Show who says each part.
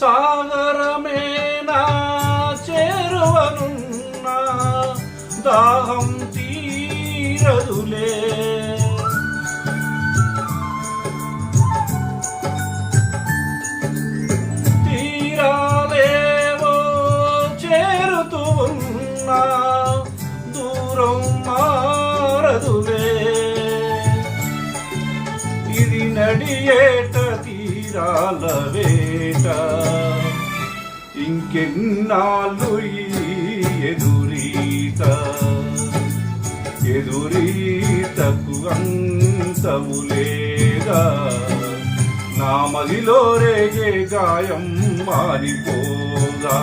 Speaker 1: సాగరమేనా చేరువనున్నా దాహం తీరదులే. తీరాలేవో చేరుతూ ఉన్నా దూరం మారదులే. ఇది నడియేట తీరాల వేట, ఇంకెన్నాళ్ళు ఈ ఎదురీత. ఎదురీతకు అంతము లేదా, నా మదిలో రేగే గాయం మారిపోగా.